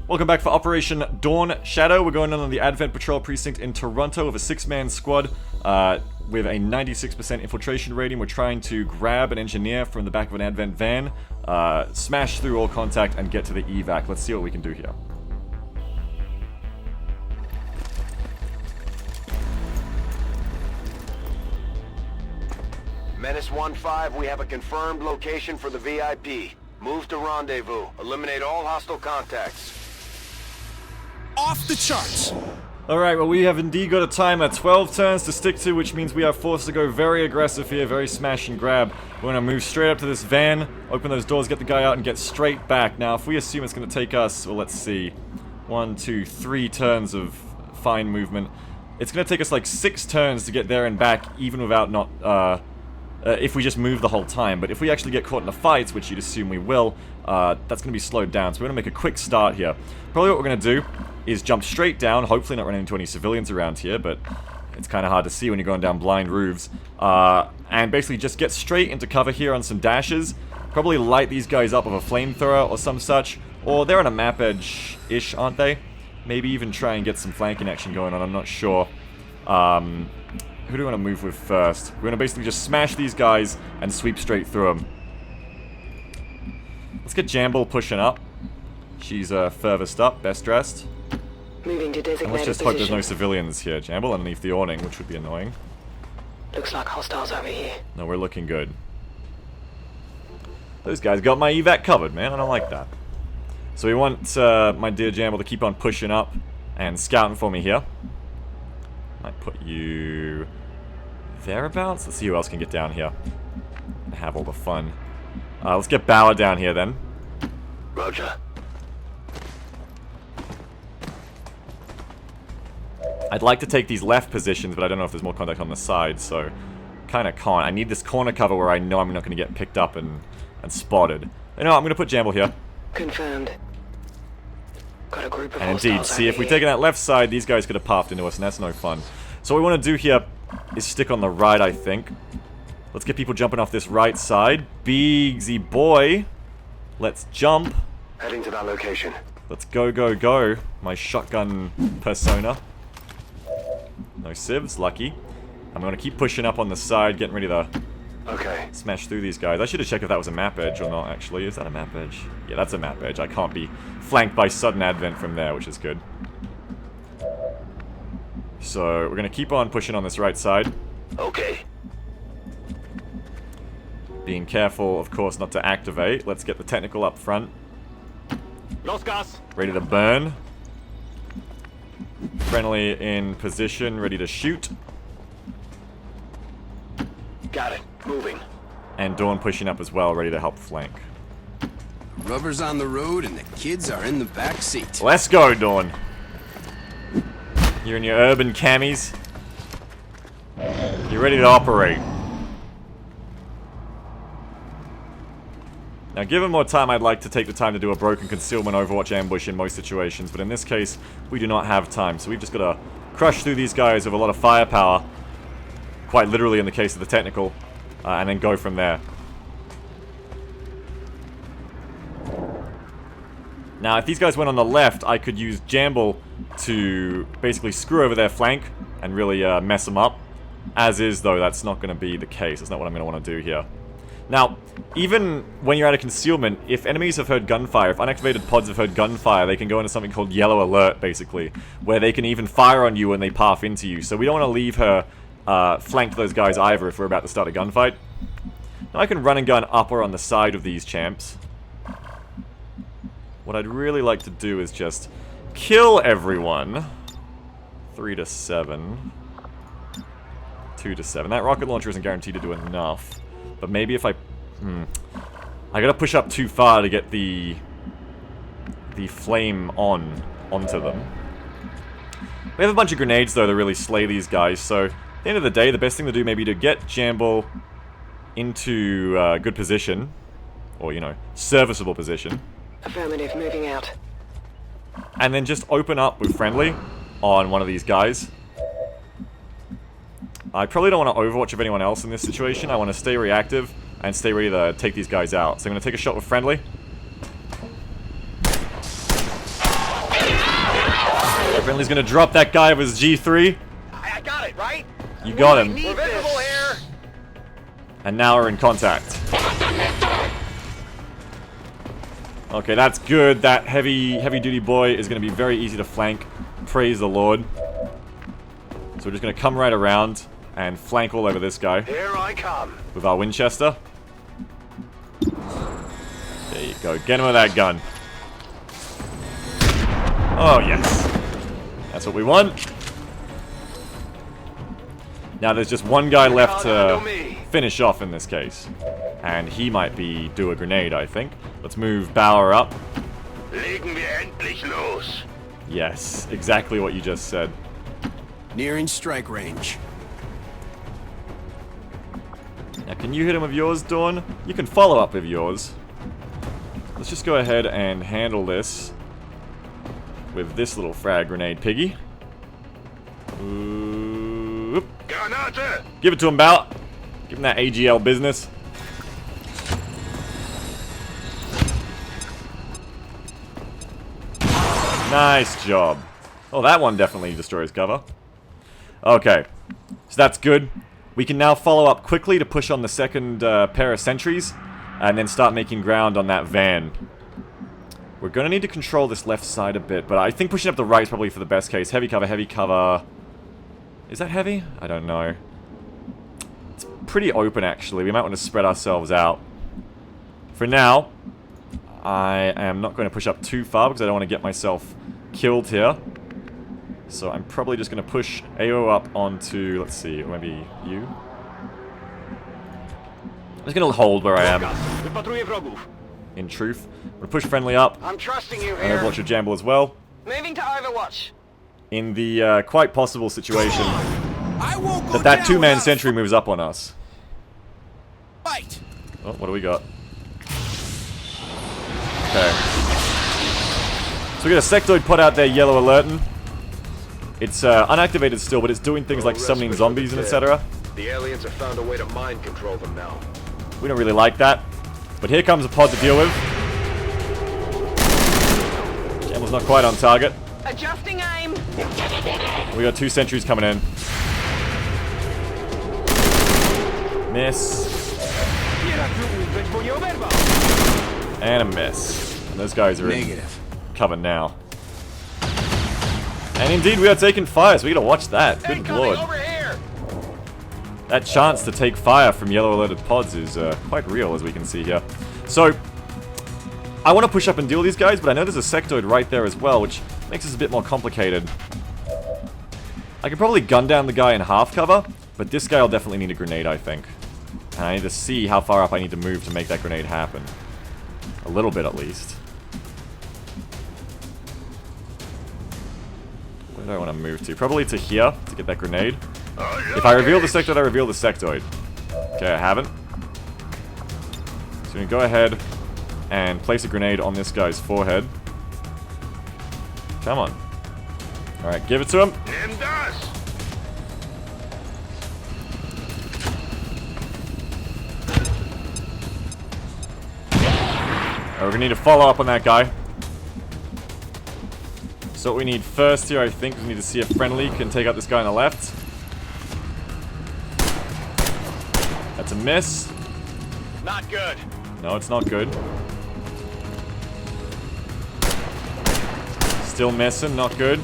Welcome back for Operation Dawn Shadow. We're going on the Advent Patrol Precinct in Toronto with a 6-man squad with a 96% infiltration rating. We're trying to grab an engineer from the back of an Advent van, smash through all contact, and get to the evac. Let's see what we can do here. Menace 1-5, we have a confirmed location for the VIP. Move to rendezvous. Eliminate all hostile contacts. Off the charts! Alright, well we have indeed got a timer, 12 turns to stick to, which means we are forced to go very aggressive here, very smash and grab. We're going to move straight up to this van, open those doors, get the guy out, and get straight back. Now, if we assume it's going to take us, well let's see, 1, 2, 3 turns of fine movement, it's going to take us like 6 turns to get there and back, even without if we just move the whole time. But if we actually get caught in a fight, which you'd assume we will, that's going to be slowed down. So we're going to make a quick start here. Probably what we're going to do is jump straight down, hopefully not running into any civilians around here, but it's kind of hard to see when you're going down blind roofs. And basically just get straight into cover here on some dashes. Probably light these guys up with a flamethrower or some such. Or they're on a map edge-ish, aren't they? Maybe even try and get some flanking action going on, I'm not sure. Who do we want to move with first? We're going to basically just smash these guys and sweep straight through them. Let's get Jamble pushing up. She's furthest up, best dressed. Moving to designated and let's just hope there's no civilians here. Jamble underneath the awning, which would be annoying. Looks like hostiles over here. No, we're looking good. Those guys got my evac covered, man. I don't like that. So we want my dear Jamble to keep on pushing up and scouting for me here. Might put you thereabouts. Let's see who else can get down here and have all the fun. Let's get Bauer down here then. Roger. I'd like to take these left positions, but I don't know if there's more contact on the side, so kind of can't. I need this corner cover where I know I'm not going to get picked up and spotted. You know, I'm going to put Jamble here. Confirmed. Got a group of and indeed, see, if we take that left side, these guys could have puffed into us, and that's no fun. So what we want to do here is stick on the right, I think. Let's get people jumping off this right side. Beagsy boy. Let's jump. Heading to that location. Let's go, go, go. My shotgun persona. No civs, lucky. I'm going to keep pushing up on the side, getting ready to smash through these guys. I should have checked if that was a map edge or not, actually. Is that a map edge? Yeah, that's a map edge. I can't be flanked by sudden advent from there, which is good. So, we're going to keep on pushing on this right side. Okay. Being careful, of course, not to activate. Let's get the technical up front. Los gas. Ready to burn. Friendly in position, ready to shoot. Got it. Moving. And Dawn pushing up as well, ready to help flank. Rubber's on the road and the kids are in the back seat. Let's go, Dawn. You're in your urban camis. You're ready to operate. Now, given more time, I'd like to take the time to do a broken concealment Overwatch ambush in most situations, but in this case, we do not have time, so we've just got to crush through these guys with a lot of firepower, quite literally in the case of the technical, and then go from there. Now, if these guys went on the left, I could use Jamble to basically screw over their flank and really mess them up. As is, though, that's not going to be the case. That's not what I'm going to want to do here. Now, even when you're out of concealment, if enemies have heard gunfire, if unactivated pods have heard gunfire, they can go into something called yellow alert, basically, where they can even fire on you when they path into you. So we don't want to leave her flanked those guys either if we're about to start a gunfight. Now I can run and gun up or on the side of these champs. What I'd really like to do is just kill everyone. 3 to 7. 2 to 7. That rocket launcher isn't guaranteed to do enough. But maybe if I gotta push up too far to get the flame onto them. We have a bunch of grenades, though, to really slay these guys, so at the end of the day, the best thing to do may be to get Jamble into good position. Or, you know, serviceable position. Affirmative, moving out. And then just open up with friendly on one of these guys. I probably don't want to overwatch of anyone else in this situation. I want to stay reactive and stay ready to take these guys out. So I'm going to take a shot with friendly. Friendly's gonna drop that guy with his G3. I got it, right? You got him. We're visible here. And now we're in contact. Okay, that's good. That heavy duty boy is gonna be very easy to flank. Praise the Lord. So we're just gonna come right around and flank all over this guy. Here I come. With our Winchester. There you go. Get him with that gun. Oh, yes. That's what we want. Now there's just one guy left to finish off in this case. And he might be do a grenade, I think. Let's move Bauer up. Legen wir endlich los. Yes, exactly what you just said. Nearing strike range. Now, can you hit him with yours, Dawn? You can follow up with yours. Let's just go ahead and handle this with this little frag grenade, Piggy. Oop. Granate. Give it to him, Bout. Give him that AGL business. Nice job. Oh, that one definitely destroys cover. Okay, so that's good. We can now follow up quickly to push on the second pair of sentries, and then start making ground on that van. We're going to need to control this left side a bit, but I think pushing up the right is probably for the best case. Heavy cover, heavy cover. Is that heavy? I don't know. It's pretty open, actually. We might want to spread ourselves out. For now, I am not going to push up too far because I don't want to get myself killed here. So I'm probably just going to push AO up onto, let's see, maybe you? I'm just going to hold where I am. In truth. I'm going to push Friendly up. I'm trusting you And here. Overwatch with Jamble as well. Moving to Overwatch. In the quite possible situation I won't go that down two-man without sentry moves up on us. fight. Oh, what do we got? Okay. So we got a sectoid pod out there, yellow alerting. It's unactivated still, but it's doing things like summoning zombies and etc. The aliens have found a way to mind control them now. We don't really like that. But here comes a pod to deal with. Jamble's not quite on target. Adjusting aim. We got two sentries coming in. Miss. And a miss. And those guys are in Negative. cover now. And indeed, we are taking fire, so we gotta watch that. Good lord. Over here. That chance to take fire from yellow alerted pods is quite real, as we can see here. So, I want to push up and deal with these guys, but I know there's a sectoid right there as well, which makes this a bit more complicated. I could probably gun down the guy in half cover, but this guy will definitely need a grenade, I think. And I need to see how far up I need to move to make that grenade happen. A little bit, at least. Where do I want to move to? Probably to here, to get that grenade. If I reveal the sectoid, I reveal the sectoid. Okay, I haven't. So we can go ahead and place a grenade on this guy's forehead. Come on. Alright, give it to him. Alright, we're gonna need to follow up on that guy. So what we need first here, I think, is we need to see if Friendly can take out this guy on the left. That's a miss. Not good. No, it's not good. Still missing, not good.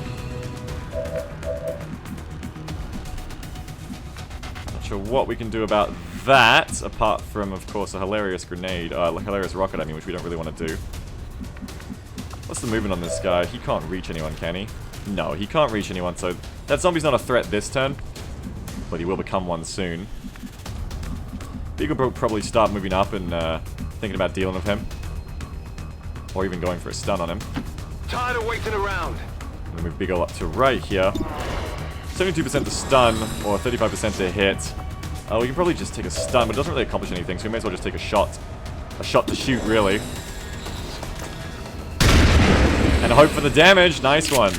Not sure what we can do about that, apart from, of course, a hilarious grenade, like hilarious rocket, I mean, which we don't really want to do. What's the movement on this guy? He can't reach anyone, can he? No, he can't reach anyone, so that zombie's not a threat this turn, but he will become one soon. Beagle will probably start moving up and thinking about dealing with him. Or even going for a stun on him. Tired of waiting around. I'm gonna move Beagle up to right here. 72% to stun, or 35% to hit. We can probably just take a stun, but it doesn't really accomplish anything, so we may as well just take a shot. A shot to shoot, really. And hope for the damage. Nice one.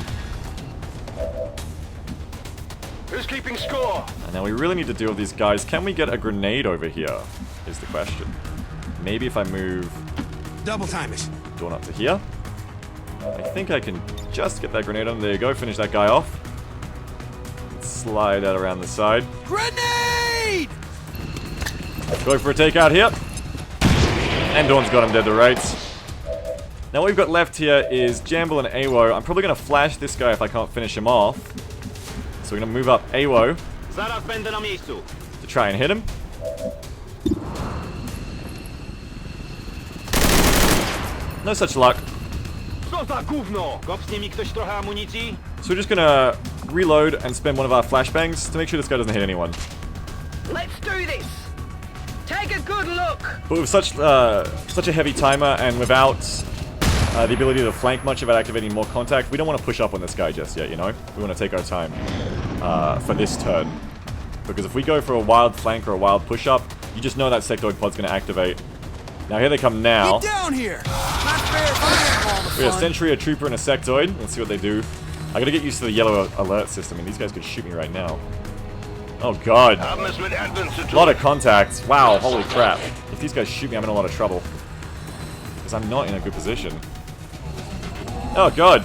Who's keeping score? And now we really need to deal with these guys. Can we get a grenade over here? Is the question. Maybe if I move Double time it. Dawn up to here. I think I can just get that grenade on. There you go, finish that guy off. Let's slide that around the side. Grenade! Go for a takeout here. And Dawn's got him dead to rights. Now what we've got left here is Jamble and AWO. I'm probably going to flash this guy if I can't finish him off. So we're going to move up AWO to try and hit him. No such luck. So we're just going to reload and spend one of our flashbangs to make sure this guy doesn't hit anyone. Let's do this. Take a good look. But with such a heavy timer and without the ability to flank much of it activating more contact, we don't want to push up on this guy just yet, you know? We want to take our time for this turn. Because if we go for a wild flank or a wild push-up, you just know that sectoid pod's going to activate. Now here they come now. Get down here! Not fair if I have all the We have a fun. sentry, a trooper, and a sectoid. Let's see what they do. I gotta get used to the yellow alert system, and these guys could shoot me right now. Oh god. A lot of contacts. Wow, holy crap. If these guys shoot me, I'm in a lot of trouble. Because I'm not in a good position. Oh god.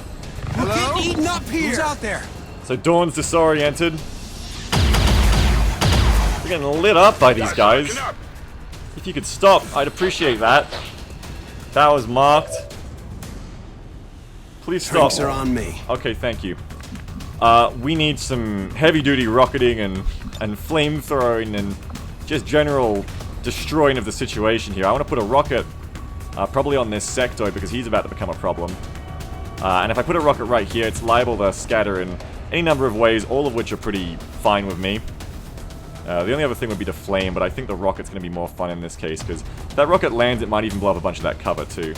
We're getting eaten up here! Who's out there? So Dawn's disoriented. We're getting lit up by these guys. If you could stop, I'd appreciate that. That was marked. Please stop. Drinks are on me. Okay, thank you. We need some heavy-duty rocketing and flamethrowing and just general destroying of the situation here. I want to put a rocket probably on this sectoid because he's about to become a problem. And if I put a rocket right here, it's liable to scatter in any number of ways, all of which are pretty fine with me. The only other thing would be to flame, but I think the rocket's going to be more fun in this case, because if that rocket lands, it might even blow up a bunch of that cover, too.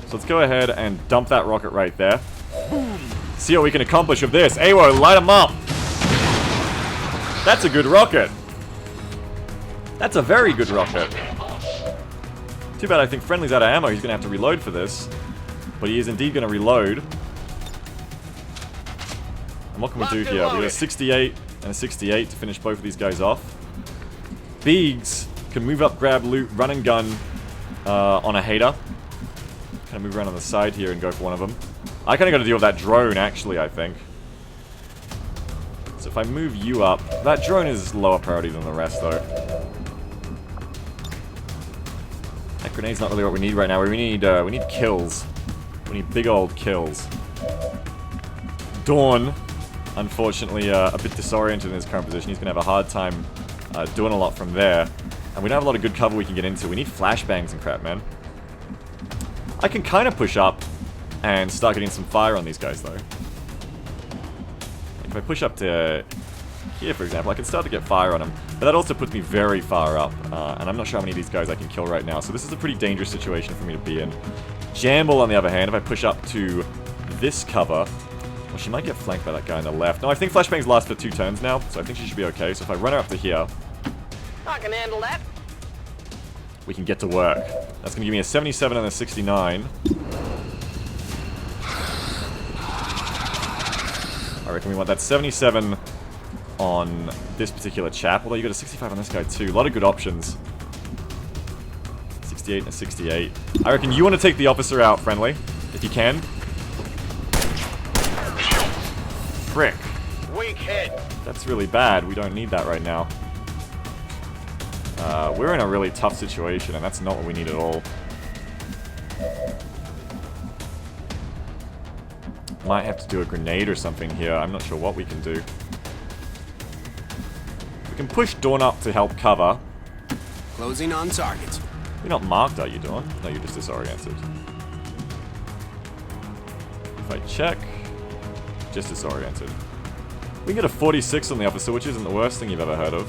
So let's go ahead and dump that rocket right there. See what we can accomplish with this. AWO, light him up! That's a good rocket! That's a very good rocket. Too bad I think Friendly's out of ammo. He's going to have to reload for this. But he is indeed going to reload. And what can we do here? We got a 68 and a 68 to finish both of these guys off. Beags can move up, grab loot, run and gun on a hater. Kind of move around on the side here and go for one of them. I kind of got to deal with that drone, actually, I think. So if I move you up... That drone is lower priority than the rest, though. That grenade's not really what we need right now. We need kills. We need big old kills. Dawn, unfortunately, a bit disoriented in his current position. He's going to have a hard time doing a lot from there. And we don't have a lot of good cover we can get into. We need flashbangs and crap, man. I can kind of push up and start getting some fire on these guys, though. If I push up to here, for example, I can start to get fire on them. But that also puts me very far up. And I'm not sure how many of these guys I can kill right now. So this is a pretty dangerous situation for me to be in. Jamble, on the other hand, if I push up to this cover... Well, she might get flanked by that guy on the left. No, I think flashbangs last for 2 turns now. So I think she should be okay. So if I run her up to here... I can handle that. We can get to work. That's going to give me a 77 and a 69. I reckon we want that 77 on this particular chap. Although you got a 65 on this guy too. A lot of good options. 68 and a 68. I reckon you want to take the officer out, Friendly. If you can. Frick. Weak head. That's really bad. We don't need that right now. We're in a really tough situation, and that's not what we need at all. Might have to do a grenade or something here. I'm not sure what we can do. We can push Dawn up to help cover. Closing on target. You're not marked, are you, Dawn? No, you're just disoriented. If I check... Just disoriented. We can get a 46 on the officer, which isn't the worst thing you've ever heard of.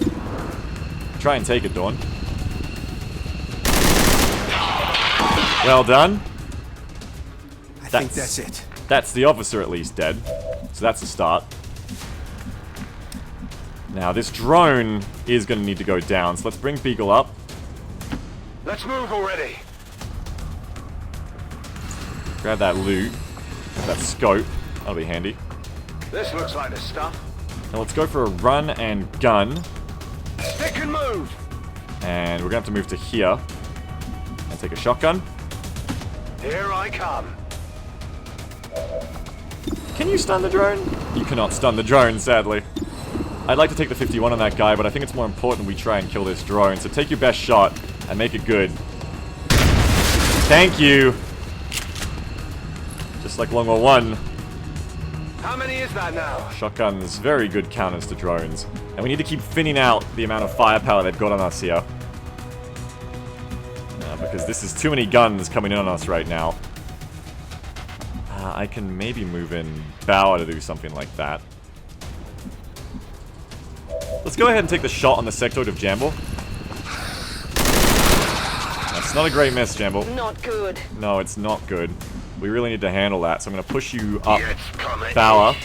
Try and take it, Dawn. Well done. I think that's it. That's the officer at least dead. So that's a start. Now, this drone is going to need to go down, so let's bring Beagle up. Let's move already. Grab that loot. That scope. That'll be handy. This looks like the stuff. Now let's go for a run and gun. Stick and move. And we're going to have to move to here. And take a shotgun. Here I come. Can you stun the drone? You cannot stun the drone, sadly. I'd like to take the 51 on that guy, but I think it's more important we try and kill this drone. So take your best shot and make it good. Thank you. Just like Long War 1. How many is that now? Shotguns, very good counters to drones. And we need to keep thinning out the amount of firepower they've got on us here. Because this is too many guns coming in on us right now. I can maybe move in Bauer to do something like that. Let's go ahead and take the shot on the sectoid of Jamble. That's not a great miss, Jamble. Not good. No, it's not good. We really need to handle that, so I'm going to push you up, Bauer.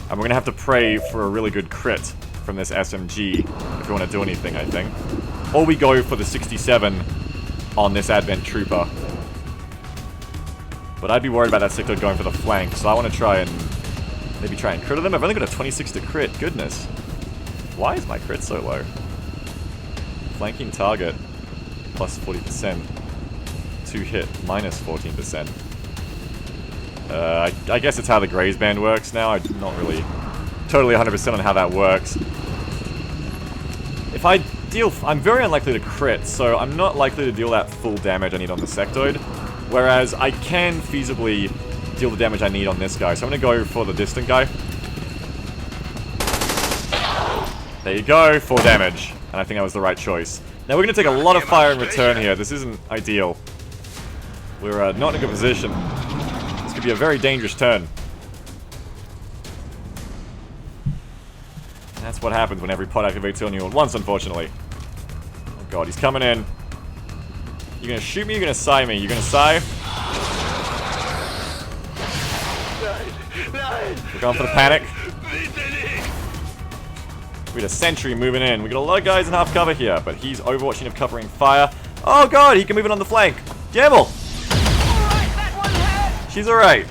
And we're going to have to pray for a really good crit from this SMG if we want to do anything, I think. Or we go for the 67 on this Advent Trooper. But I'd be worried about that sectoid going for the flank, so I want to try and maybe try and crit them. I've only got a 26 to crit. Goodness. Why is my crit so low? Flanking target plus 40%. 2 hit minus 14%. I guess it's how the Graze Band works now. I'm not really totally 100% on how that works. If I deal... I'm very unlikely to crit, so I'm not likely to deal that full damage I need on the sectoid. Whereas I can feasibly deal the damage I need on this guy. So I'm going to go for the distant guy. There you go, 4 damage. And I think that was the right choice. Now we're going to take a lot of fire in return here. This isn't ideal. We're not in a good position. This could be a very dangerous turn. And that's what happens when every pod activates on you at once, unfortunately. Oh god, he's coming in. You're going to shoot me, you're going to psi me. You're going to psi. We're going for the panic. We had a sentry moving in. We got a lot of guys in half cover here, but he's overwatching of covering fire. Oh god, he can move in on the flank. Jamble! She's alright.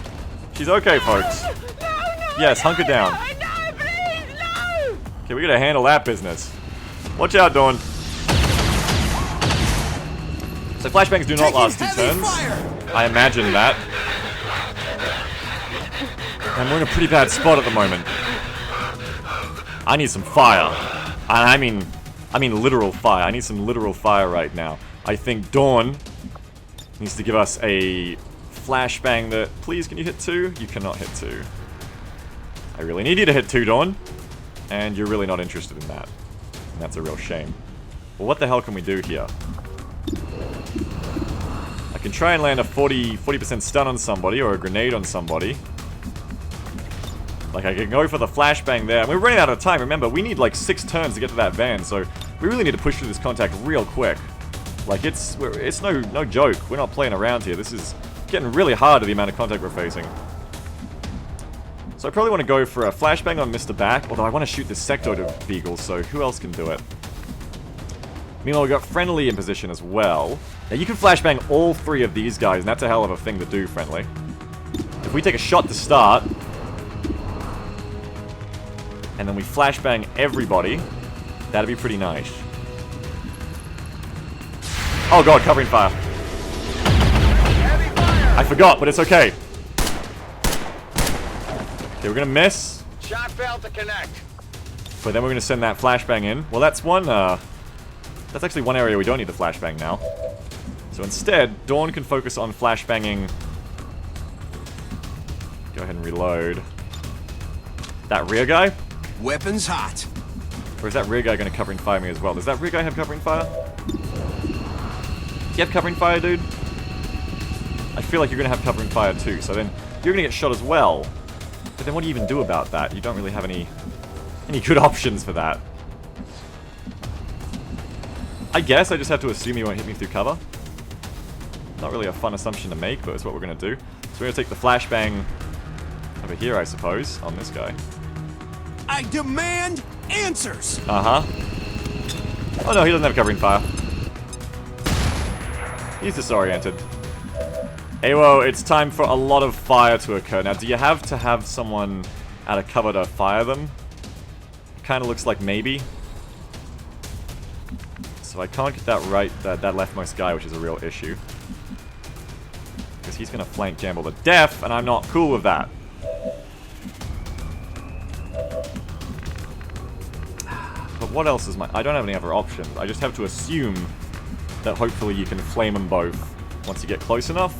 She's okay, folks. Yes, hunker down. Okay, we gotta handle that business. Watch out, Dawn. So flashbangs do not last 2 turns. I imagine that. And we're in a pretty bad spot at the moment. I need some fire. And I mean literal fire. I need some literal fire right now. I think Dawn needs to give us a flashbang that... Please, can you hit 2? You cannot hit 2. I really need you to hit 2, Dawn. And you're really not interested in that. And that's a real shame. Well, what the hell can we do here? I can try and land a 40% stun on somebody or a grenade on somebody. Like, I can go for the flashbang there. And we're running out of time. Remember, we need like 6 turns to get to that van, so we really need to push through this contact real quick. Like, it's no joke. We're not playing around here. This is getting really hard to the amount of contact we're facing. So I probably want to go for a flashbang on Mr. Back, although I want to shoot this sectoid of Beagle, so who else can do it? Meanwhile, we've got Friendly in position as well. Now, you can flashbang all 3 of these guys, and that's a hell of a thing to do, Friendly. If we take a shot to start, and then we flashbang everybody, that'd be pretty nice. Oh god, covering fire. I forgot, but it's okay. Okay, we're gonna miss. Shot failed to connect. But then we're gonna send that flashbang in. Well, that's one, that's actually one area we don't need the flashbang now. So instead, Dawn can focus on flashbanging. Go ahead and reload. That rear guy? Weapons hot. Or is that rear guy gonna covering fire me as well? Does that rear guy have covering fire? Do you have covering fire, dude? I feel like you're gonna have covering fire too, so then you're gonna get shot as well. But then what do you even do about that? You don't really have any good options for that. I guess I just have to assume he won't hit me through cover. Not really a fun assumption to make, but it's what we're gonna do. So we're gonna take the flashbang over here, I suppose, on this guy. I demand answers! Uh-huh. Oh no, he doesn't have covering fire. He's disoriented. Awo, it's time for a lot of fire to occur. Now, do you have to have someone out of cover to fire them? Kind of looks like maybe. So I can't get that right, that leftmost guy, which is a real issue. Because he's going to flank Jamble to death, and I'm not cool with that. But what else is my... I don't have any other options. I just have to assume that hopefully you can flame them both once you get close enough.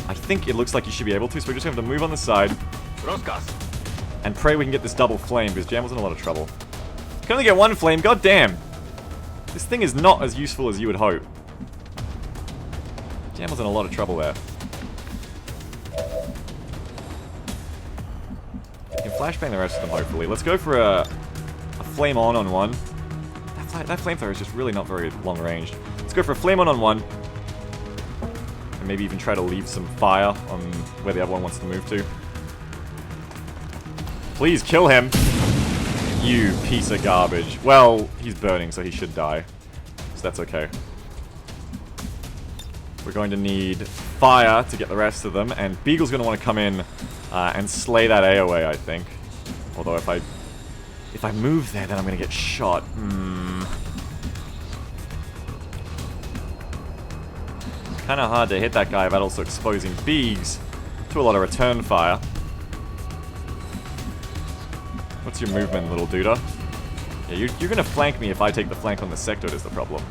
I think it looks like you should be able to, so we're just going to move on the side. And pray we can get this double flame, because Jamble's in a lot of trouble. Can only get one flame, god damn! This thing is not as useful as you would hope. Jamble's in a lot of trouble there. You can flashbang the rest of them, hopefully. Let's go for a flame on one. That flamethrower is just really not very long ranged. Let's go for a flame on one. And maybe even try to leave some fire on where the other one wants to move to. Please kill him. You piece of garbage. Well, he's burning, so he should die. So that's okay. We're going to need fire to get the rest of them, and Beagle's going to want to come in and slay that AoE, I think. Although if I move there, then I'm going to get shot. Kind of hard to hit that guy, but also exposing Beags to a lot of return fire. What's your movement, little duder? Yeah, you're going to flank me if I take the flank on the sectoid is the problem.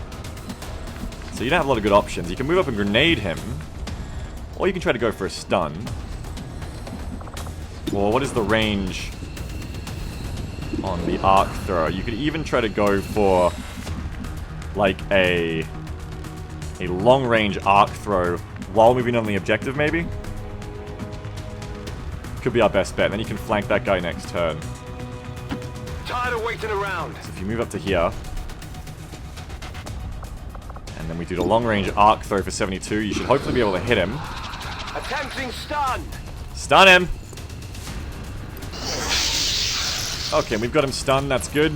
So you don't have a lot of good options. You can move up and grenade him, or you can try to go for a stun. Or what is the range on the arc throw? You could even try to go for like a long-range arc throw while moving on the objective, maybe? Could be our best bet. Then you can flank that guy next turn. Tired of waiting around. So if you move up to here, and then we do the long-range arc throw for 72, you should hopefully be able to hit him. Attempting stun. Stun him! Okay, we've got him stunned, that's good.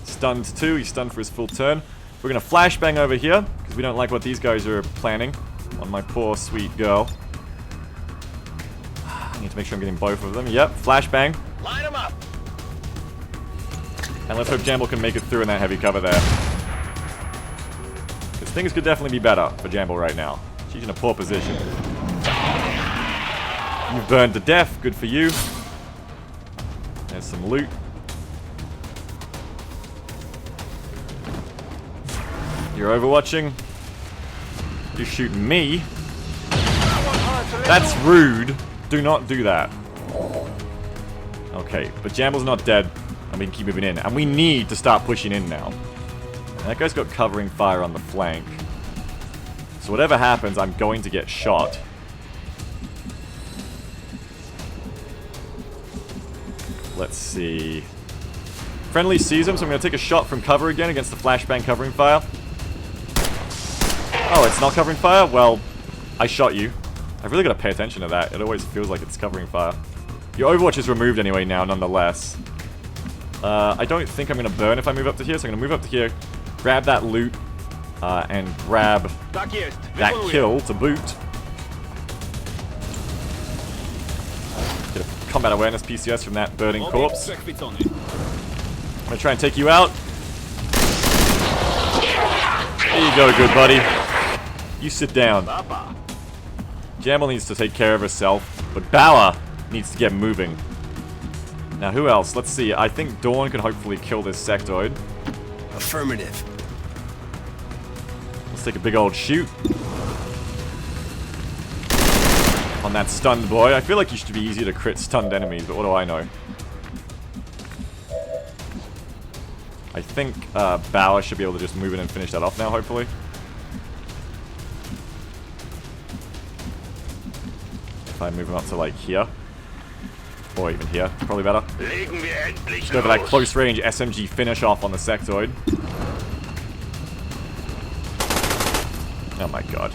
Stunned 2, he's stunned for his full turn. We're gonna flashbang over here, because we don't like what these guys are planning on my poor, sweet girl. I need to make sure I'm getting both of them. Yep, flashbang. Line them up. And let's hope Jamble can make it through in that heavy cover there. Because things could definitely be better for Jamble right now. She's in a poor position. You've burned to death, good for you. There's some loot. You're overwatching. You're shooting me. That's rude. Do not do that. Okay, but Jamble's not dead, and we can keep moving in. And we need to start pushing in now. And that guy's got covering fire on the flank. So whatever happens, I'm going to get shot. Let's see. Friendly sees him, so I'm going to take a shot from cover again against the flashbang covering fire. Oh, it's not covering fire? Well, I shot you. I've really got to pay attention to that. It always feels like it's covering fire. Your Overwatch is removed anyway now, nonetheless. I don't think I'm going to burn if I move up to here, so I'm going to move up to here, grab that loot, and grab that kill to boot. Get a combat awareness PCS from that burning corpse. I'm going to try and take you out. There you go, good buddy. You sit down. Jamble needs to take care of herself, but Bauer needs to get moving. Now, who else? Let's see. I think Dawn can hopefully kill this sectoid. Affirmative. Let's take a big old shoot. On that stunned boy. I feel like you should be easier to crit stunned enemies, but what do I know? I think Bauer should be able to just move in and finish that off now, hopefully. If I move him up to, like, here. Or even here. Probably better. Just go for that close range SMG finish off on the sectoid. Oh my god.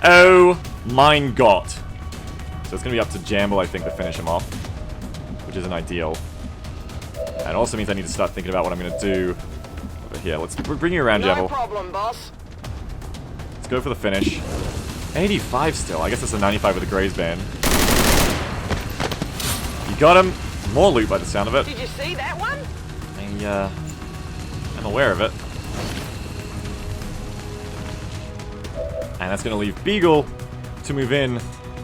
Oh mein Gott. So it's going to be up to Jamble, I think, to finish him off. Which isn't ideal. And also means I need to start thinking about what I'm going to do over here. Let's bring you around, Jamble. No problem, boss. Let's go for the finish. 85 still. I guess that's a 95 with the Graze Band. You got him. More loot by the sound of it. Did you see that one? I'm aware of it. And that's going to leave Beagle to move in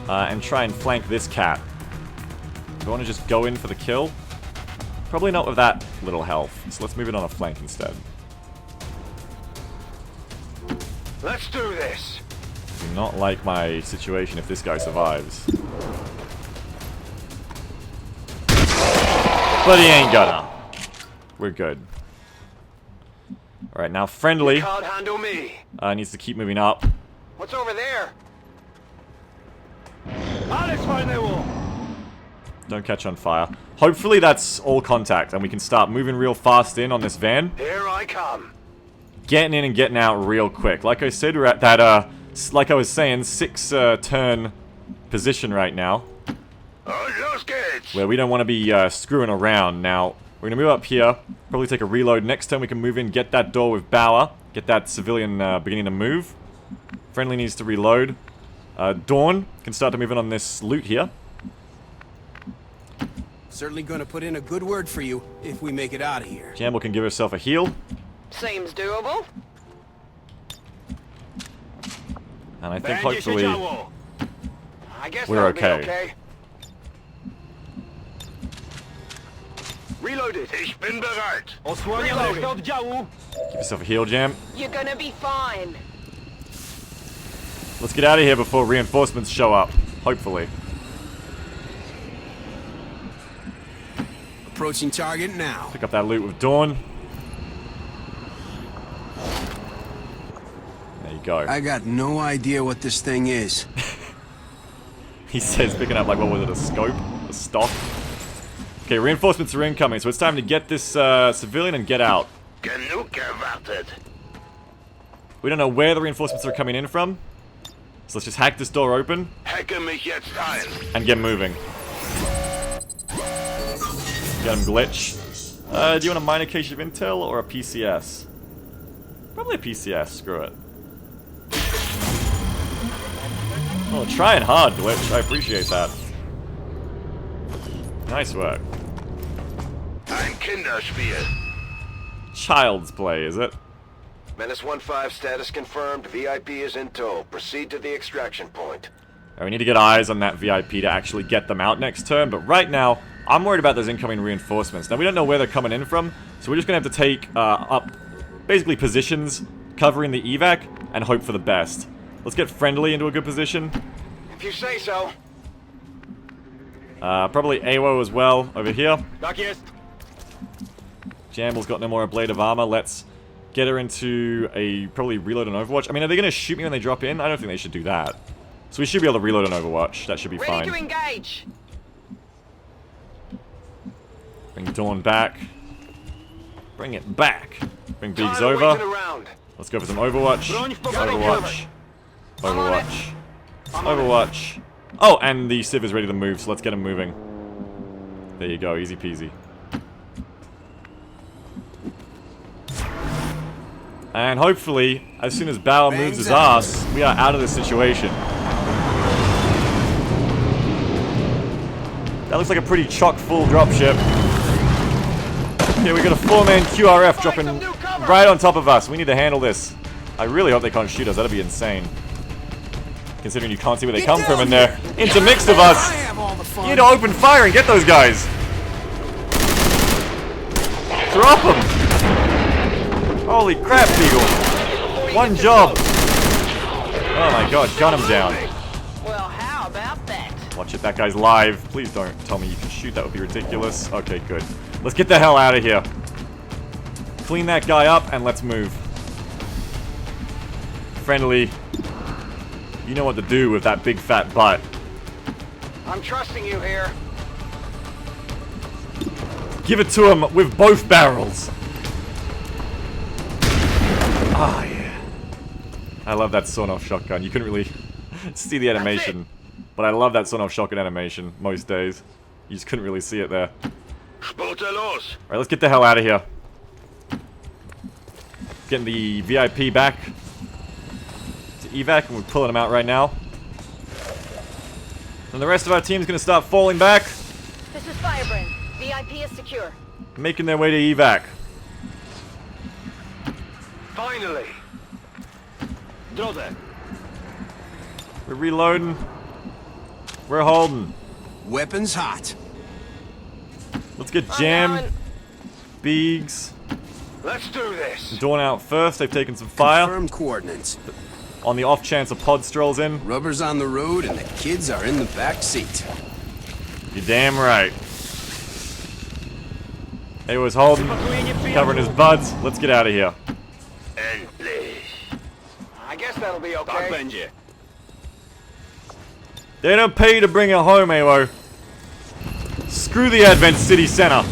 and try and flank this cat. Do I want to just go in for the kill? Probably not with that little health. So let's move it on a flank instead. Let's do this. Do not like my situation if this guy survives. But he ain't gonna. We're good. Alright, now friendly Can't handle me. needs to keep moving up. What's over there? Alles fine, they will. Don't catch on fire. Hopefully that's all contact and we can start moving real fast in on this van. Here I come. Getting in and getting out real quick. Like I said, we're at that, like I was saying, 6 turn position right now. Los gates. Where we don't want to be screwing around. Now, we're going to move up here. Probably take a reload. Next turn we can move in, get that door with Bauer. Get that civilian beginning to move. Friendly needs to reload. Dawn can start to move in on this loot here. Certainly gonna put in a good word for you if we make it out of here. Jamble can give herself a heal. Seems doable. And I think hopefully I guess we're that'll be okay. Reloaded. Ich bin bereit. Give yourself a heal, Jam. You're gonna be fine. Let's get out of here before reinforcements show up. Hopefully. Approaching target now. Pick up that loot with Dawn. There you go. I got no idea what this thing is. He says, picking up, like, what was it, a scope? A stock? Okay, reinforcements are incoming, so it's time to get this civilian and get out. Genug gewartet. We don't know where the reinforcements are coming in from. So let's just hack this door open Hacke mich jetzt ein. and get moving. Get him glitch. Do you want a minor cache of intel or a PCS? Probably a PCS, screw it. Oh, trying hard, Glitch. I appreciate that. Nice work. Ein Kinderspiel. Child's play, is it? Menace 1-5 status confirmed. VIP is in tow. Proceed to the extraction point. Alright, we need to get eyes on that VIP to actually get them out next turn, but right now, I'm worried about those incoming reinforcements. Now, we don't know where they're coming in from, so we're just going to have to take up, basically, positions, covering the evac, and hope for the best. Let's get friendly into a good position. If you say so. Probably AWO as well, over here. Tak jest. Jamble's got no more blade of armor. Let's get her into a probably reload on Overwatch. I mean, are they going to shoot me when they drop in? I don't think they should do that. So we should be able to reload on Overwatch. That should be fine. Ready to engage. Bring Dawn back. Bring it back. Bring Beegs Tired of waiting over. around. Let's go for some Overwatch. Overwatch. Overwatch. Overwatch. Oh, and the Civ is ready to move, so let's get him moving. There you go, easy peasy. And hopefully, as soon as Bauer moves his ass, we are out of this situation. That looks like a pretty chock-full dropship. Here we got a 4-man QRF dropping right on top of us. We need to handle this. I really hope they can't shoot us. That'd be insane. Considering you can't see where they come from and they're intermixed of us. You need to open fire and get those guys. Drop them. Holy crap, Beagle. One job. Oh my god, gun him down. Well, how about that? Watch it, that guy's live. Please don't tell me you can shoot, that would be ridiculous. Okay, good. Let's get the hell out of here. Clean that guy up and let's move. Friendly. You know what to do with that big fat butt. I'm trusting you here. Give it to him with both barrels. Ah, yeah. I love that sawn-off shotgun. You couldn't really see the animation. But I love that sawn-off shotgun animation most days. You just couldn't really see it there. Alright, let's get the hell out of here. Getting the VIP back to evac, and we're pulling them out right now. And the rest of our team's gonna start falling back. This is Firebrand. VIP is secure. Making their way to evac. Finally. Drodze. We're reloading. We're holding. Weapons hot. Let's get Jam, Beegs, Let's do this. Dawn out first. They've taken some fire. Firm coordinates. On the off chance a pod strolls in. Rubber's on the road and the kids are in the back seat. You're damn right. It was holding, covering his buds. Let's get out of here. I guess that'll be okay. They don't pay you to bring it home, Alo. Screw the Advent City Center.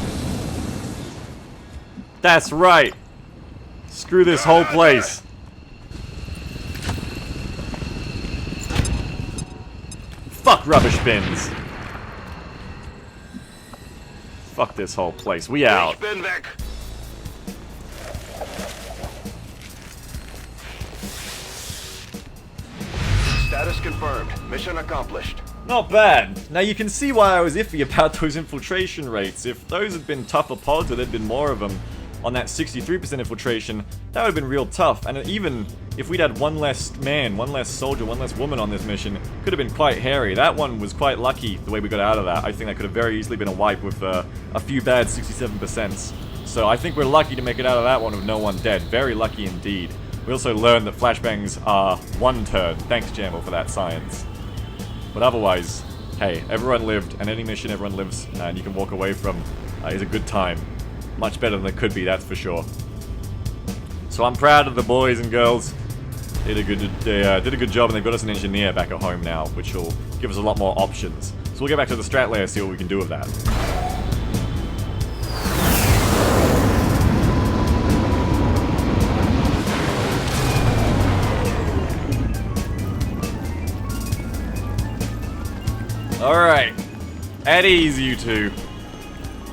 That's right. Screw this whole place. Fuck rubbish bins. Fuck this whole place. We out. Status confirmed. Mission accomplished. Not bad. Now you can see why I was iffy about those infiltration rates. If those had been tougher pods or there'd been more of them on that 63% infiltration, that would have been real tough. And even if we'd had one less man, one less soldier, one less woman on this mission, could have been quite hairy. That one was quite lucky the way we got out of that. I think that could have very easily been a wipe with a few bad 67%. So I think we're lucky to make it out of that one with no one dead. Very lucky indeed. We also learned that flashbangs are one turn. Thanks, Jambo, for that science. But otherwise, hey, everyone lived, and any mission everyone lives and you can walk away from is a good time. Much better than it could be, that's for sure. So I'm proud of the boys and girls. They did a good job, and they've got us an engineer back at home now, which will give us a lot more options. So we'll get back to the strat layer, see what we can do with that. Alright. At ease, you two.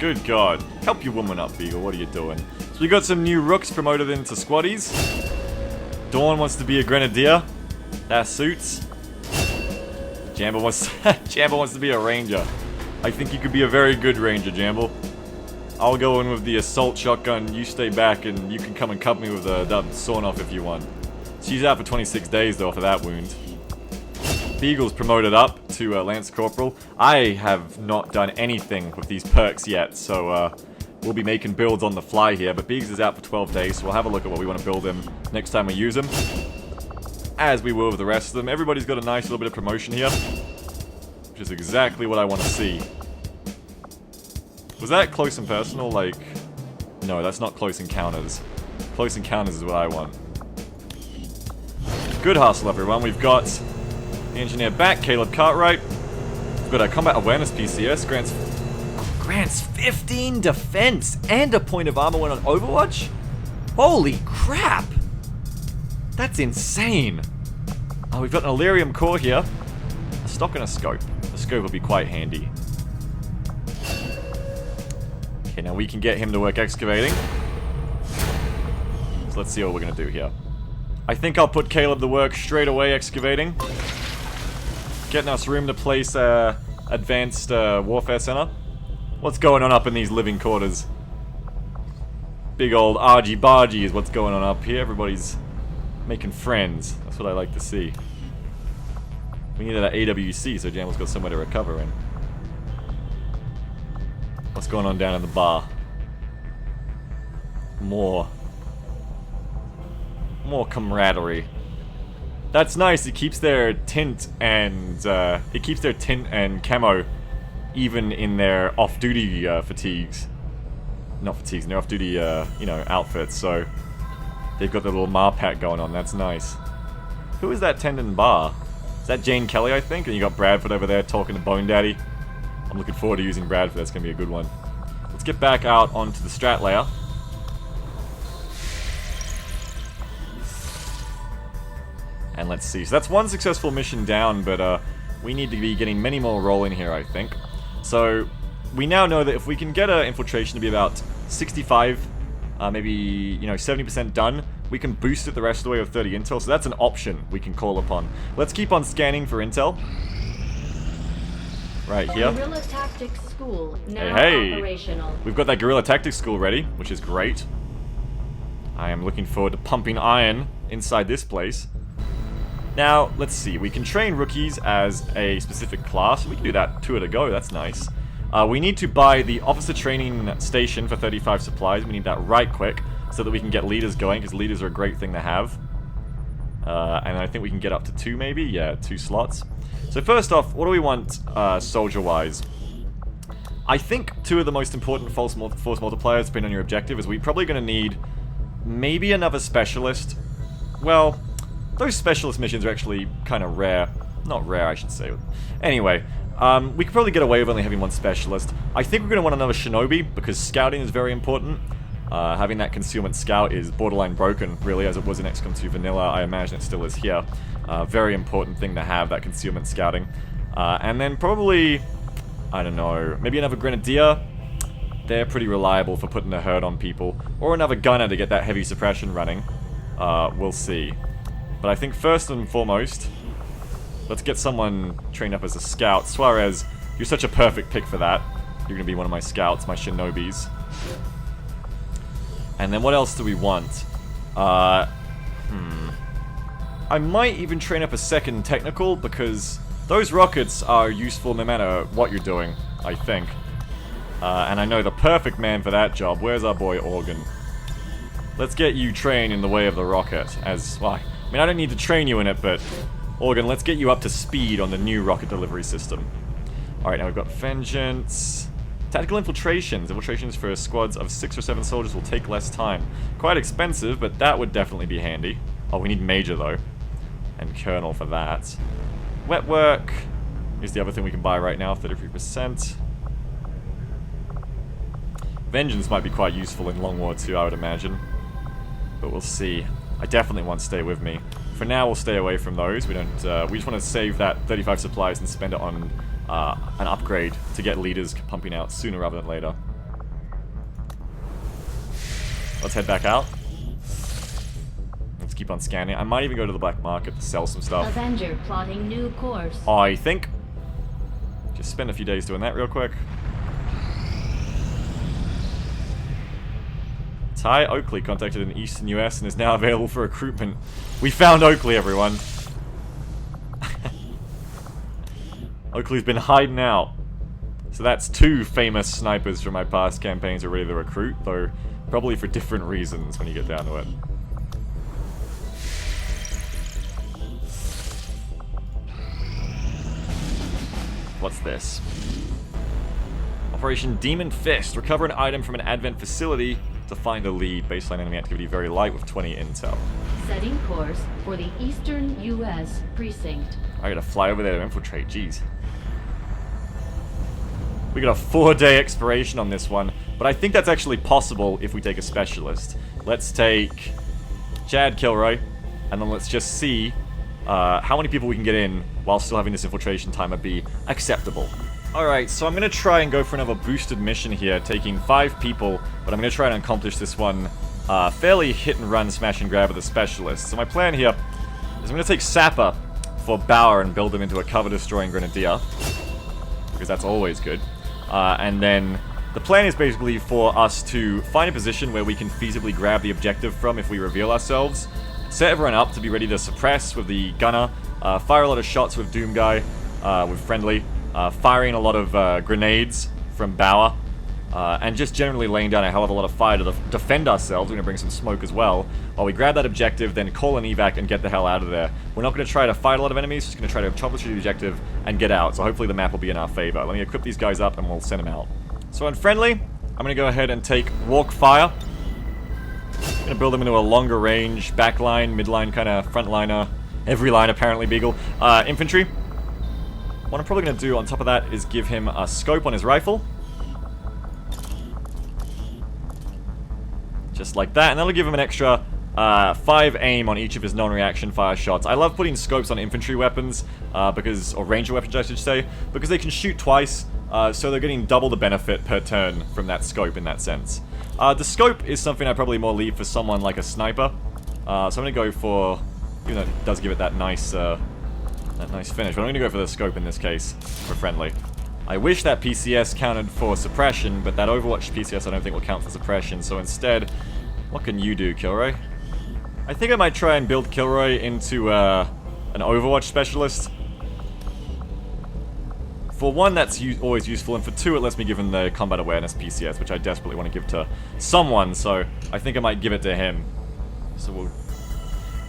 Good God. Help your woman up, Beagle. What are you doing? So we got some new rooks promoted into squaddies. Dawn wants to be a grenadier. That suits. Jambo wants Jambo wants to be a ranger. I think you could be a very good ranger, Jambo. I'll go in with the assault shotgun. You stay back, and you can come and cut me with the sawn off if you want. She's out for 26 days though after that wound. Beagle's promoted up to Lance Corporal. I have not done anything with these perks yet, so we'll be making builds on the fly here. But Beagles is out for 12 days, so we'll have a look at what we want to build him next time we use him. As we will with the rest of them. Everybody's got a nice little bit of promotion here, which is exactly what I want to see. Was that close and personal? Like, no, that's not close encounters. Close encounters is what I want. Good hustle, everyone. We've got the engineer back, Caleb Cartwright. We've got a combat awareness PCS, grants 15 defense and a point of armor when on Overwatch? Holy crap! That's insane! Oh, we've got an Illyrium core here. A stock and a scope. The scope will be quite handy. Okay, now we can get him to work excavating. So let's see what we're gonna do here. I think I'll put Caleb to work straight away excavating. Getting us room to place advanced warfare center. What's going on up in these living quarters? Big old argy-bargy is what's going on up here. Everybody's making friends. That's what I like to see. We needed an AWC, so Jammel's got somewhere to recover in. What's going on down in the bar? More camaraderie. That's nice. It keeps their tint and camo even in their off-duty fatigues. Not fatigues, in their off-duty outfits. So they've got their little Marpat going on. That's nice. Who is that tendon bar? Is that Jane Kelly, I think? And you got Bradford over there talking to Bone Daddy. I'm looking forward to using Bradford. That's gonna be a good one. Let's get back out onto the strat layer. And let's see. So that's one successful mission down, but we need to be getting many more rolling here, I think. So we now know that if we can get an infiltration to be about 65, maybe 70% done, we can boost it the rest of the way with 30 intel. So that's an option we can call upon. Let's keep on scanning for intel. Right here. Guerrilla Tactics School now hey. operational. We've got that Guerrilla Tactics School ready, which is great. I am looking forward to pumping iron inside this place. Now, let's see. We can train rookies as a specific class. We can do that 2 at a go. That's nice. We need to buy the officer training station for 35 supplies. We need that right quick so that we can get leaders going, because leaders are a great thing to have. And I think we can get up to 2 maybe? Yeah, 2 slots. So first off, what do we want soldier-wise? I think 2 of the most important force multipliers, depending on your objective, is we're probably going to need maybe another specialist. Well, those specialist missions are actually kind of rare. Not rare, I should say. Anyway, we could probably get away with only having 1 specialist. I think we're going to want another shinobi, because scouting is very important. Having that concealment scout is borderline broken, really, as it was in XCOM 2 Vanilla. I imagine it still is here. Very important thing to have, that concealment scouting. And then probably, I don't know, maybe another grenadier. They're pretty reliable for putting a hurt on people. Or another gunner to get that heavy suppression running. We'll see. But I think first and foremost, let's get someone trained up as a scout. Suarez, you're such a perfect pick for that. You're going to be one of my scouts, my shinobis. And then what else do we want? I might even train up a second technical, because those rockets are useful no matter what you're doing, I think. And I know the perfect man for that job. Where's our boy Organ? Let's get you trained in the way of the rocket. Well, I mean, I don't need to train you in it, but Organ, let's get you up to speed on the new rocket delivery system. Alright, now we've got Vengeance. Tactical infiltrations. Infiltrations for squads of 6 or 7 soldiers will take less time. Quite expensive, but that would definitely be handy. Oh, we need Major, though. And Colonel for that. Wet work. Here's the other thing we can buy right now, 33%. Vengeance might be quite useful in Long War 2, I would imagine. But we'll see. I definitely want Stay With Me. For now, we'll stay away from those. We don't. We just want to save that 35 supplies and spend it on an upgrade to get leaders pumping out sooner rather than later. Let's head back out. Let's keep on scanning. I might even go to the black market to sell some stuff. Avenger plotting new course. I think. Just spend a few days doing that real quick. Ty Oakley contacted in Eastern US and is now available for recruitment. We found Oakley, everyone. Oakley's been hiding out. So that's 2 famous snipers from my past campaigns are ready to recruit, though probably for different reasons when you get down to it. What's this? Operation Demon Fist. Recover an item from an Advent facility to find a lead. Baseline enemy activity very light with 20 intel. Setting course for the Eastern U.S. precinct. I gotta fly over there to infiltrate, jeez. We got a 4-day expiration on this one, but I think that's actually possible if we take a specialist. Let's take Chad Kilroy, and then let's just see how many people we can get in while still having this infiltration timer be acceptable. Alright, so I'm going to try and go for another boosted mission here, taking 5 people, but I'm going to try and accomplish this one fairly hit and run, smash and grab with a specialist. So my plan here is I'm going to take Sapper for Bauer and build him into a cover-destroying grenadier, because that's always good. And then the plan is basically for us to find a position where we can feasibly grab the objective from if we reveal ourselves, set everyone up to be ready to suppress with the gunner, fire a lot of shots with Doom Guy, with Friendly, firing a lot of grenades from Bauer, and just generally laying down a hell of a lot of fire to defend ourselves. We're going to bring some smoke as well, while we grab that objective, then call an evac and get the hell out of there. We're not going to try to fight a lot of enemies, just going to try to accomplish the objective and get out, so hopefully the map will be in our favor. Let me equip these guys up and we'll send them out. So on Friendly, I'm going to go ahead and take Walk Fire. I'm going to build them into a longer range, backline, midline kind of frontliner, every line apparently, Beagle. Infantry. What I'm probably going to do on top of that is give him a scope on his rifle. Just like that, and that'll give him an extra 5 aim on each of his non-reaction fire shots. I love putting scopes on infantry weapons, or ranger weapons I should say, because they can shoot twice, so they're getting double the benefit per turn from that scope in that sense. The scope is something I probably more leave for someone like a sniper, so I'm going to go for, even though it does give it that nice finish, but I'm going to go for the scope in this case, for Friendly. I wish that PCS counted for suppression, but that Overwatch PCS I don't think will count for suppression, so instead, what can you do, Kilroy? I think I might try and build Kilroy into a an Overwatch specialist. For one, that's always useful, and for two, it lets me give him the combat awareness PCS, which I desperately want to give to someone, so I think I might give it to him. So we'll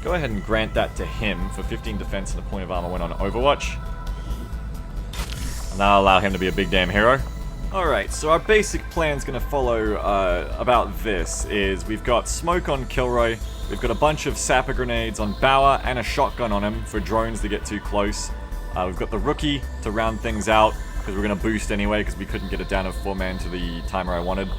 go ahead and grant that to him for 15 defense and a point of armor when on Overwatch. And that'll allow him to be a big damn hero. Alright, so our basic plan's gonna follow about this, is we've got smoke on Kilroy, we've got a bunch of sapper grenades on Bauer, and a shotgun on him for drones to get too close. We've got the rookie to round things out, because we're going to boost anyway, because we couldn't get it down to 4-man to the timer I wanted.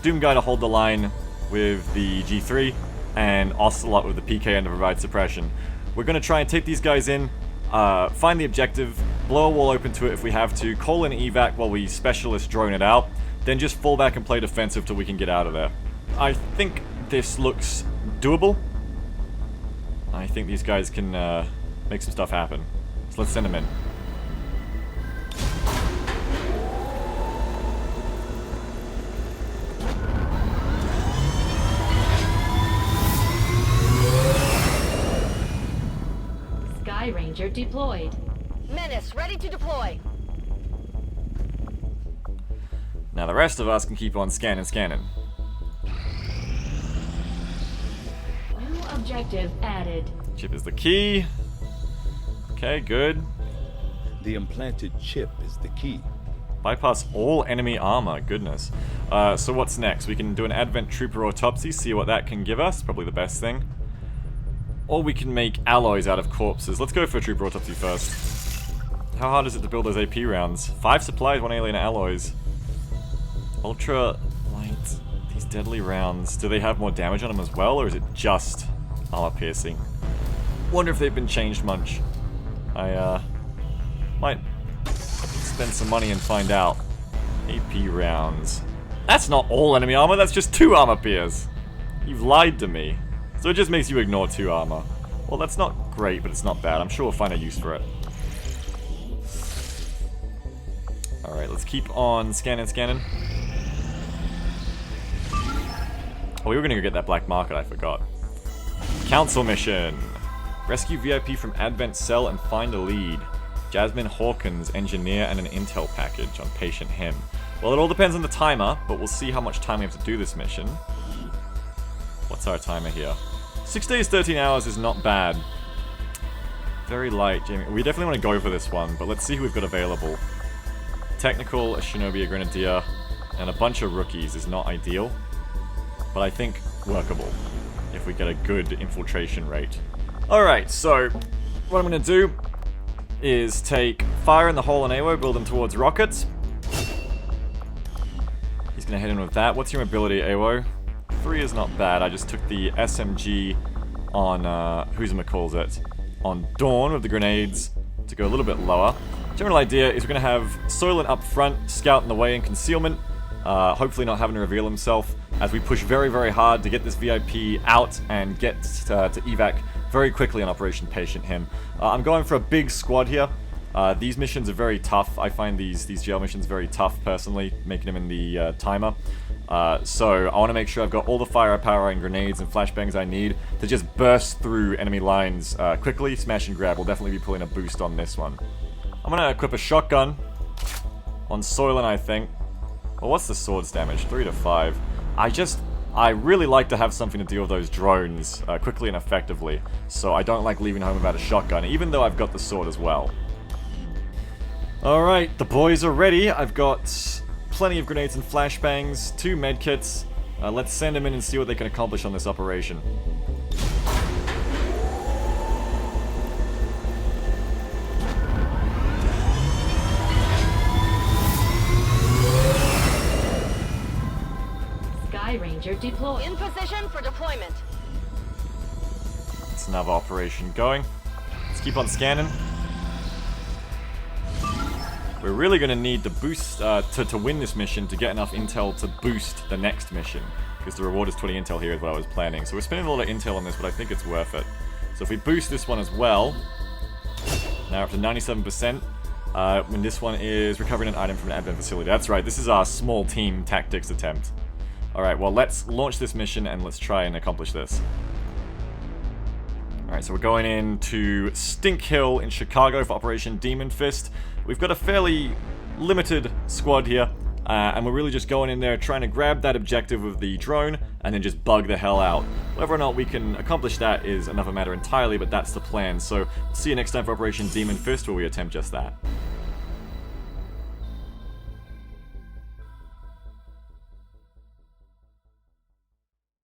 Doom Guy to hold the line with the G3, and Ocelot with the PKN to provide suppression. We're going to try and take these guys in, find the objective, blow a wall open to it if we have to, call in evac while we specialist drone it out, then just fall back and play defensive till we can get out of there. I think this looks doable. I think these guys can make some stuff happen. So let's send them in. Sky Ranger deployed. Menace, ready to deploy. Now the rest of us can keep on scanning. New objective added. Chip is the key. Okay, good. The implanted chip is the key. Bypass all enemy armor, goodness. So what's next? We can do an Advent Trooper autopsy, see what that can give us, probably the best thing. Or we can make alloys out of corpses. Let's go for a Trooper autopsy first. How hard is it to build those AP rounds? 5 supplies, 1 alien alloys. Ultra light, these deadly rounds. Do they have more damage on them as well, or is it just armor piercing? Wonder if they've been changed much. I might spend some money and find out. AP rounds. That's not all enemy armor, that's just 2 armor pierce. You've lied to me. So it just makes you ignore 2 armor. Well, that's not great, but it's not bad. I'm sure we'll find a use for it. Alright, let's keep on scanning. Oh, we were gonna go get that black market, I forgot. Council mission. Rescue VIP from Advent Cell and find a lead. Jasmine Hawkins, engineer, and an intel package on patient him. Well, it all depends on the timer, but we'll see how much time we have to do this mission. What's our timer here? 6 days, 13 hours is not bad. Very light, Jamie. We definitely want to go for this one, but let's see who we've got available. Technical, a Shinobi, a Grenadier, and a bunch of rookies is not ideal, but I think workable if we get a good infiltration rate. Alright, so what I'm going to do is take fire in the hole on AWO, build them towards rockets. He's going to head in with that. What's your mobility, AWO? 3 is not bad. I just took the SMG on, calls it, on Dawn with the grenades to go a little bit lower. General idea is we're going to have Soylent up front, Scout in the way and concealment, hopefully not having to reveal himself, as we push very, very hard to get this VIP out and get to evac very quickly on Operation Patient Him. I'm going for a big squad here. These missions are very tough. I find these jail missions very tough, personally, making them in the timer. So I want to make sure I've got all the firepower and grenades and flashbangs I need to just burst through enemy lines quickly. Smash and grab will definitely be pulling a boost on this one. I'm going to equip a shotgun on Soylent, I think. Well, what's the sword's damage? 3 to 5. I really like to have something to deal with those drones quickly and effectively, so I don't like leaving home without a shotgun, even though I've got the sword as well. Alright, the boys are ready. I've got plenty of grenades and flashbangs, 2 medkits. Let's send them in and see what they can accomplish on this operation. Sky Ranger deployed. In position for deployment. It's another operation going. Let's keep on scanning. We're really going to need to boost, to win this mission to get enough intel to boost the next mission. Because the reward is 20 intel here is what I was planning. So we're spending a lot of intel on this, but I think it's worth it. So if we boost this one as well, now we're up to 97%. When this one is recovering an item from an Advent facility. That's right, this is our small team tactics attempt. Alright, well let's launch this mission and let's try and accomplish this. Alright, so we're going in to Stink Hill in Chicago for Operation Demon Fist. We've got a fairly limited squad here, and we're really just going in there trying to grab that objective with the drone and then just bug the hell out. Whether or not we can accomplish that is another matter entirely, but that's the plan. So see you next time for Operation Demon Fist, where we attempt just that.